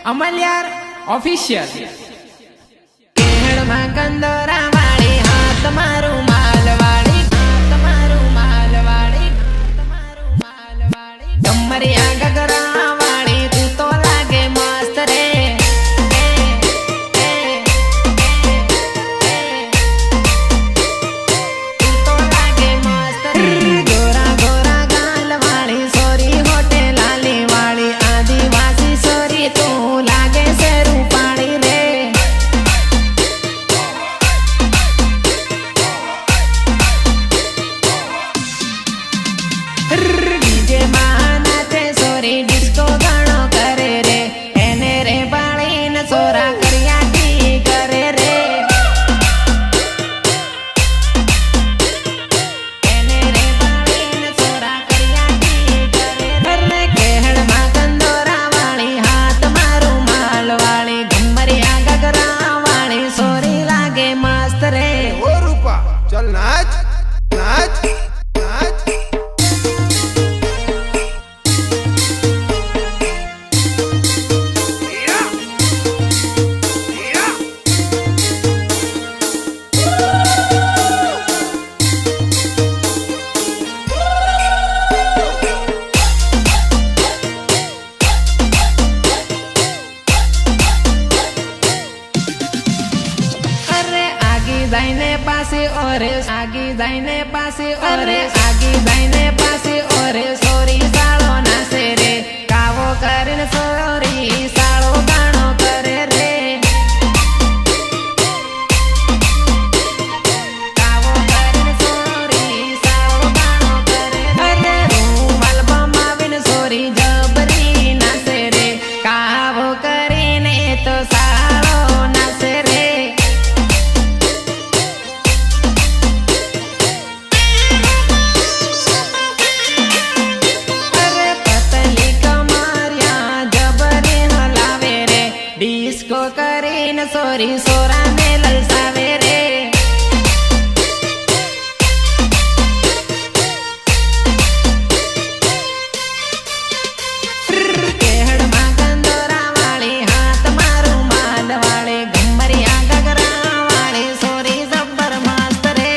અમલ્યાર official કેળમાં કંદોરા વાળી હાથ મારું માલવાળી તમારું માલવાળી તમારું માલવાળી તમારી આ ગગરા વાળી તું તો લાગે મસ્ત રે તું તો લાગે મસ્ત રે ગોરા ગોરા ગાલ વાળી સોરી હોટે લાલી વાળી આદિવાસી સોરી તું લાગે છે રૂપાળી રે ડીજે માં નાચે સોરી ડિસ્કો ગાણો કરે રે એને રે બાળીને સોરા કરિયાટી કરે રે એને રે બાળીને સોરા કરિયાટી કરે રે કેહળમાં કંદોરા વાળી હાથ મારું માલવાળી ઘુમરિયા ગગરા વાળી સોરી લાગે મસ્ત રે ओ रूपा चल नाच नाच नाच અરે આગી જાઈને પાસે ઓરે આગી જાઈને પાસે ઓરે આગી જાઈને પાસે ઓરે સોરી સાળો નાસે રે કાવો કરીને સોરી સાળો ગાણો કરે રે કાવો કરીને સોરી સાળો ગાણો કરે અરે રૂમાલ બમાવીને સોરી જબરી નાસે રે કાવો કરીને તો સાળો નાસે રે અરે પતલી કમરિયા જબરી હલાવે રે ડિસ્કો કરીને સોરી સોરાને લલસાવે રે કેહળમાં કંદોરા વાળી હાથ મારું માલવાળી ઘુમરિયા ગગરા વાળી સોરી જબ્બર મસ્ત રે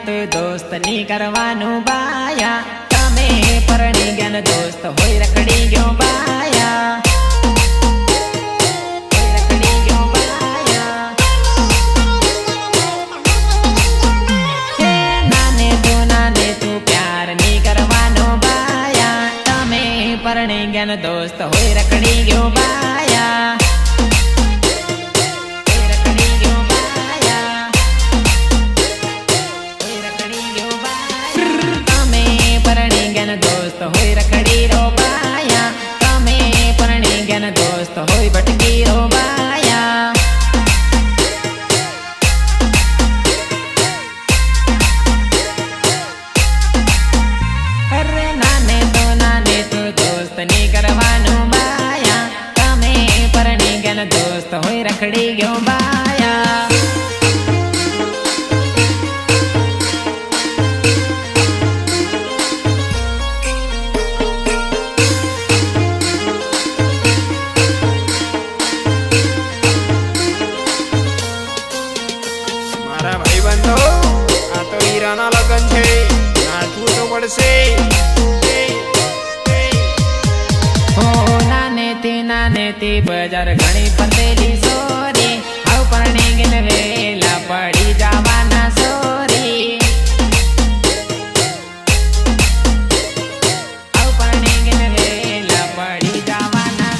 તો દોસ્ત ની કરવાનું બાયા તમે પરણી ગયા ને દોસ્ત હોય રખડી ગયો બાયા પરણી ગયા ને દોસ્ત હોય રખડી ગયો બાયા રખડી ગયો બાયા રખડી ગયો બાયા તમે પરણી ગયા ને દોસ્ત હોય રખડી રો બાયા તમે પરણી ગયા ને દોસ્ત હોય ભટકી રો બાયા અરે નાને તો દોસ્ત ની કરવાનું બાયા તમે પરણી ગયા ને દોસ્ત હોય રખડી ગયો બાયા મારા ભાઈ બંધો આ તો હીરાના લગન છે નાચવું તો પડશે નાનેથી બજાર ઘણી ફરતેલી સોરી આવ પરણી ગઈને વેલા પડી જવાના સોરી આવ પરણી ગઈને વેલા પડી જવાના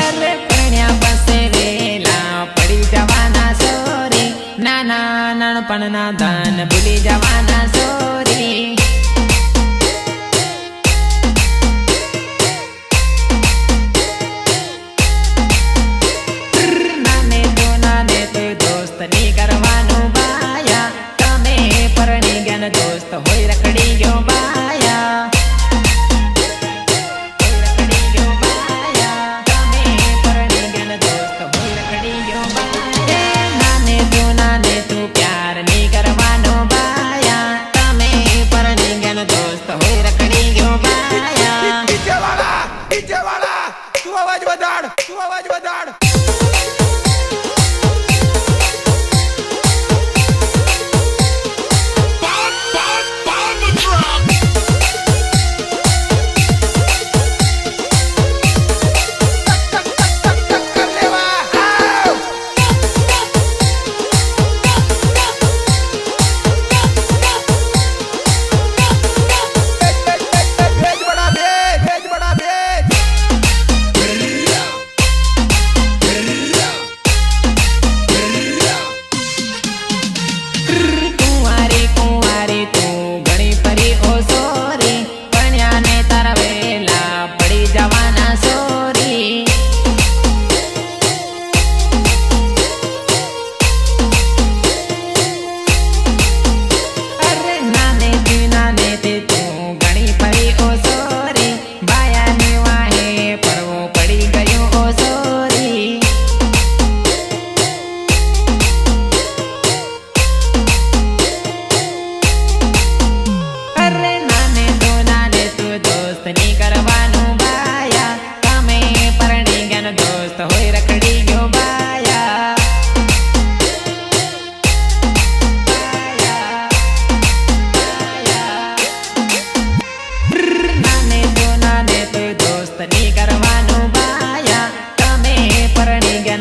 અરે પરણ્યા પાસે વેલા પડી જવાના સોરી નાના નાનપણના દાન ભૂલી જવાના સોરી ની કરવાનું બાયા તમે પરણી ગયા ને દોસ્ત હોય રખડી ગયો બાયા રખડી ગયો બાયા તમે પરણી ગયા ને દોસ્ત હોય રખડી ગયો બાયા નાને તું પ્યાર ની કરવાનો બાયા તમે પરણી ગયા ને દોસ્ત હોય રખડી ગયો બાયા ડીજે વાળા તું અવાજ વધાડ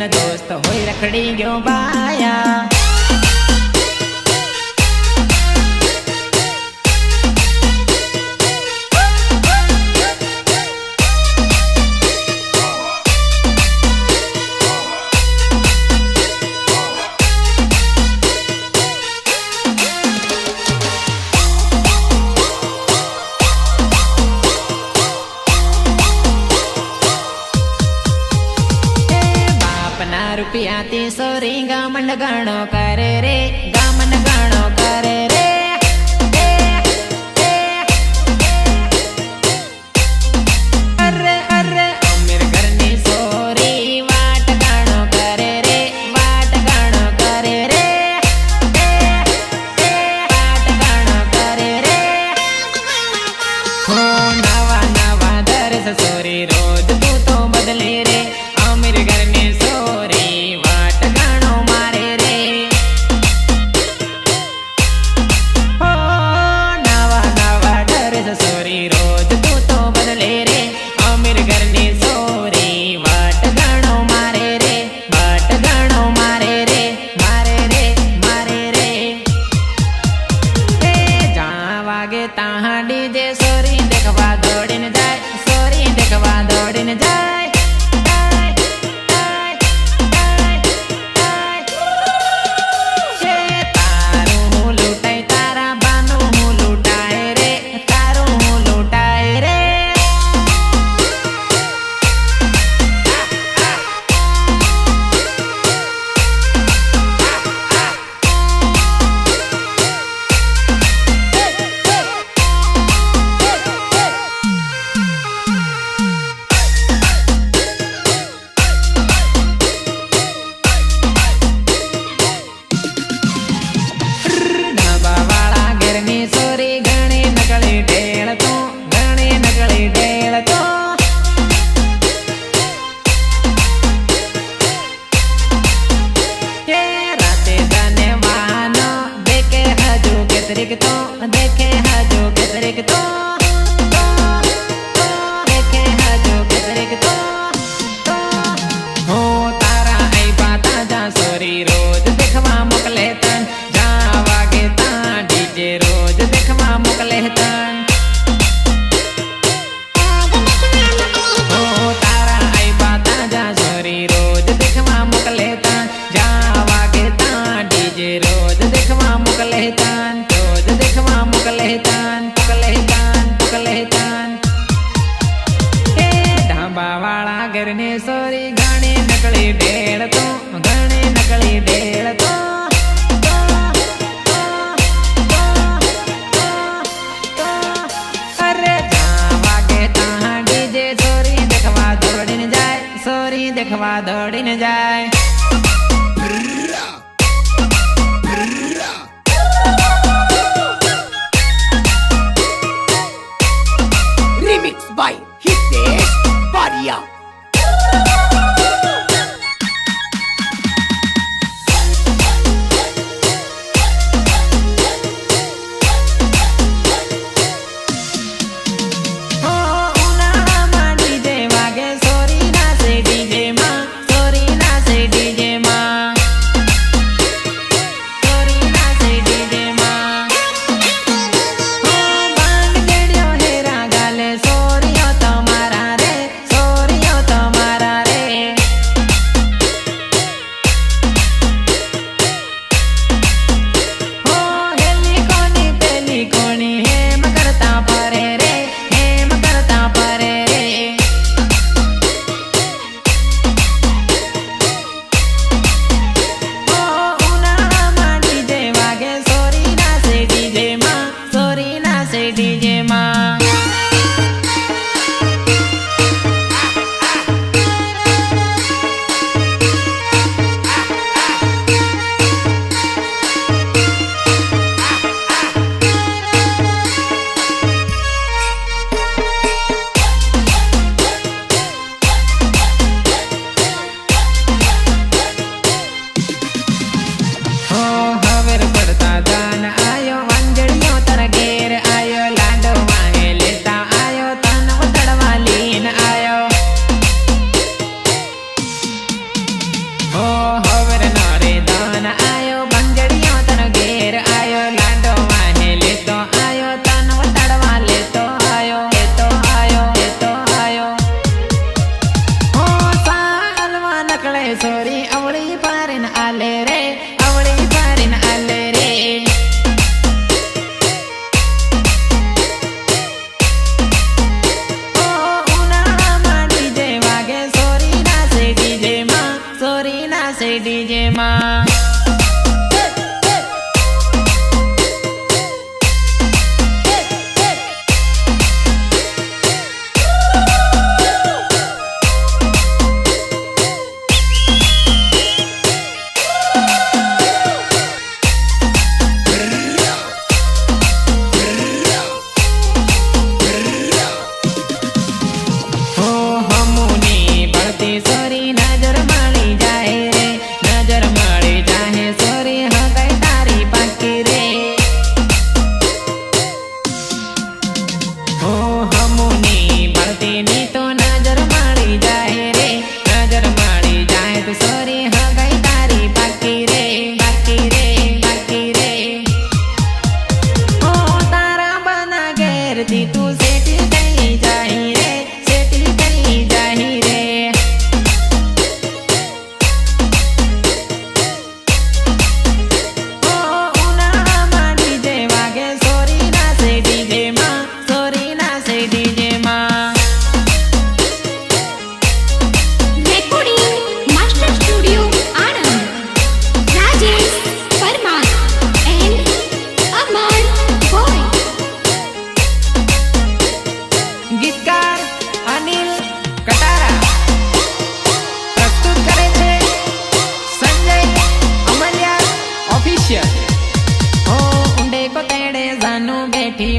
દોસ્ત હોય રખડી ગયો બાયા રૂપિયાથી સોરી ગામન ગણો કરે રે ગામન ગણો કરે રે અરે અરે અમીર ઘરની સોરી વાટ ગણો કરે રે વાટ ગણો કરે રે વાટ ગણો કરે રે હો નવા નવા દર્શ સોરી રોજ તું તો બદલે રે અમીર ઘરની વાટ ગણો મારે રે હો ધંબા વાળા ઘરની સોરી ઘણી નકળી ઢેળ તો ઘણી નકળી ઢેળ તો અરે જ્યાં વાગે ત્યાં ડીજે સોરી દેખવા દોડીને જાય સોરી દેખવા દોડીને જાય Remix by Hitesh Paria.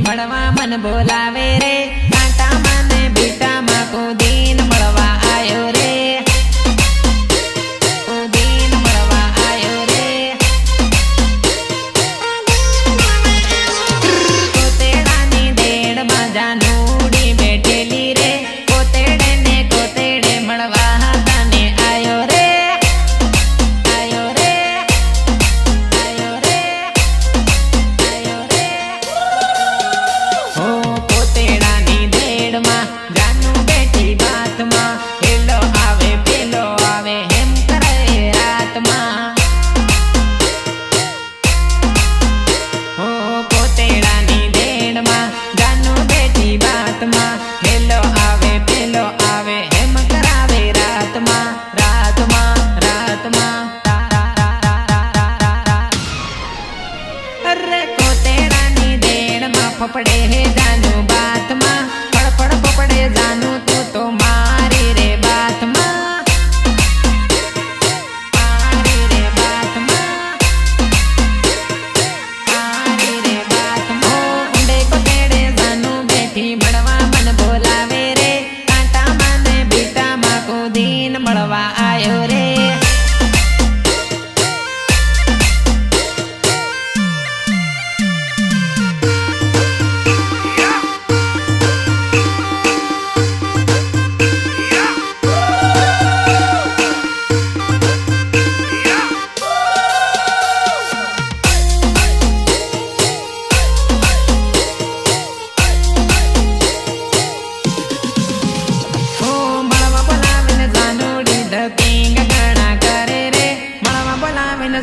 મળવા મન બોલાવે રે કાંટા માને બીટા માં કુદીન મળવા આયો રે કુદીન મળવા આયો રે કોતેડાની દેડ માં જાનુડી બેઠેલી રે કોતેડે ને કોતેડે મળવા તને આયો રે આયો રે આયો રે આયો રે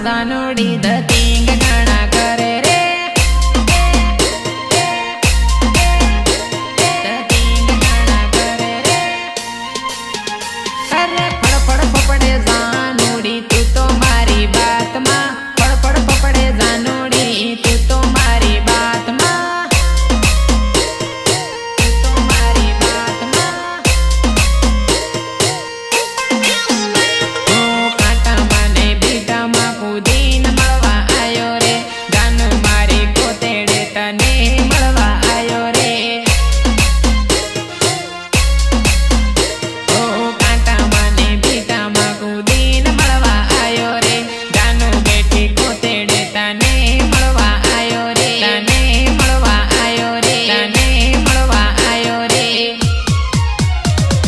જાનુડી ધતિંગ ઘણા કરે રે ધતિંગ ઘણા કરે રે અરે ફડફડ ફપડે જાનુડી તું તો મારી બાતમાં ફડફડ ફપડે જાનુડી તું તો મારી બાતમાં તું તો મારી બાતમાં કાંટામાં ને બીટામાં કૂદીને મળવા આયો રે જાનુ મારી કોતેડે તને મળવા આયો રે કાંટામાં ને બીટામાં કૂદીને મળવા આયો રે જાનુ બેઠી કોતેડે તને મળવા આયો રે તને મળવા આયો રે તને મળવા આયો રે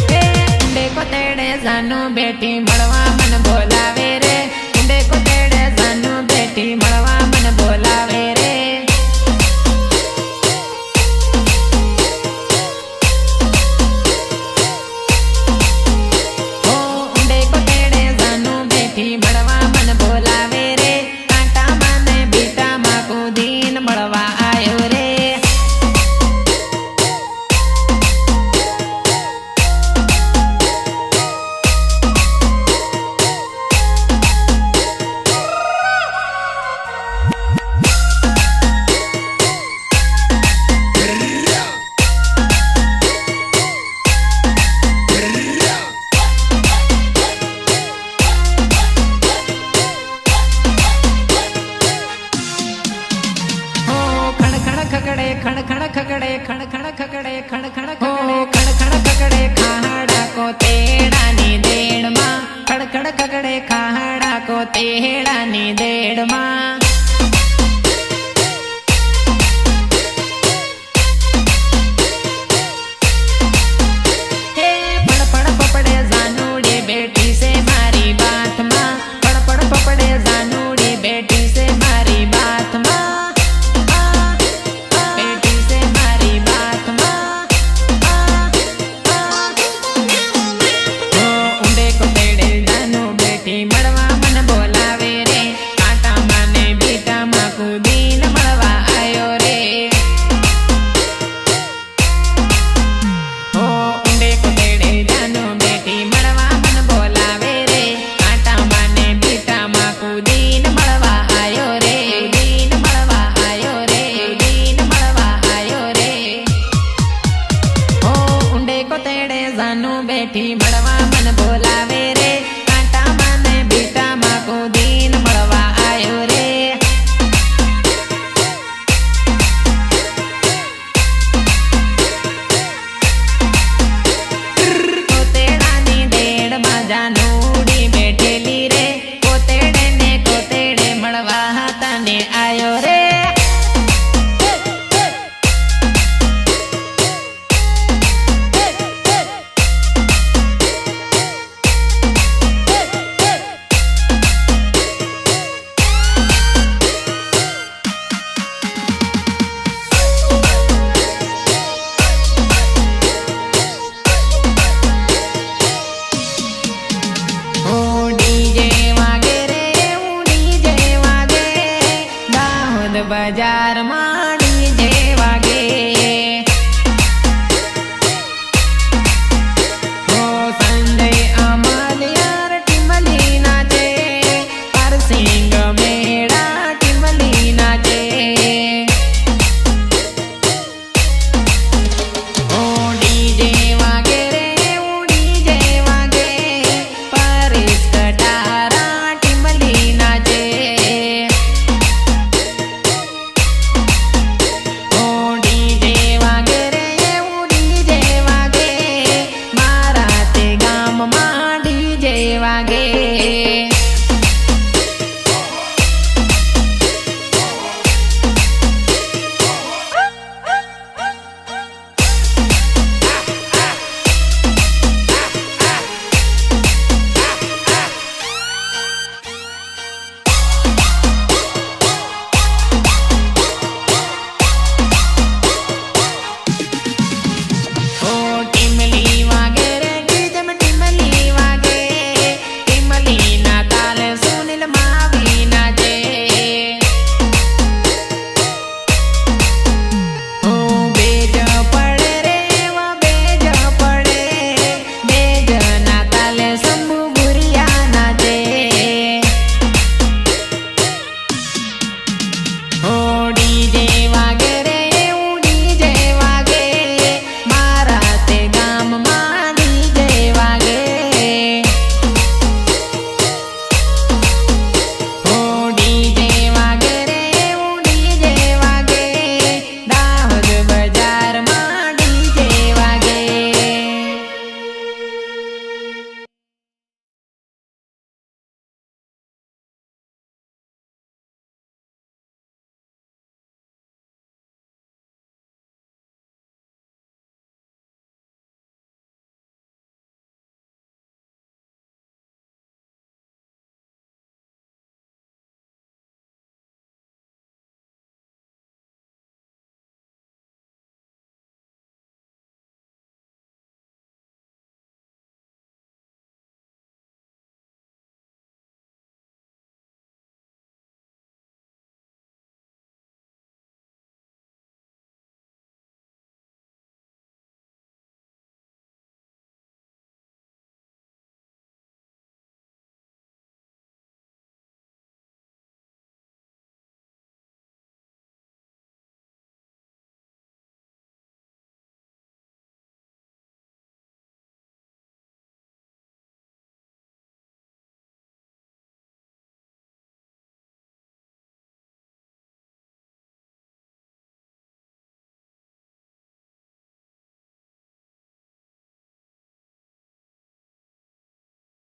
ઊંડે કોતેડે જાનુ બેઠી મળવા મન બોલાવે રે ઊંડે કોતેડે જાનુ બેઠી મળવા મન બોલાવે રે ઊંડે કોતેડે જાનુ બેઠી મળવા મન બોલાવે રે કાંટામાં ને બીટામાં કૂદીને મળવા આયો રે ખગડે ખણ ખગડે ખણ ખગડે ખણ ખગડે ખાડા કો તેડાની દેડમાં ખડખડ ખગડે ખાડા કો તેડાની દેડમાં હે ફડફડ ફપડે જાનુડી બેઠી છે મારી બાથમાં ફડફડ ફપડે જાનુડી બેઠી છે મારી બાથમાં મળવા મન બોલાવે રે કાંટામાં ને બીટામાં કૂદીને મળવા આયો રે ઊંડે કોતેડે જાનુ બેઠી મળવા મન બોલાવે રે કાંટામાં ને બીટામાં કૂદીને મળવા આયો રે કૂદીને મળવા આયો રે કૂદીને મળવા આયો રે ઊંડે કોતેડે જાનુ બેઠી મળવા મન બોલાવે રે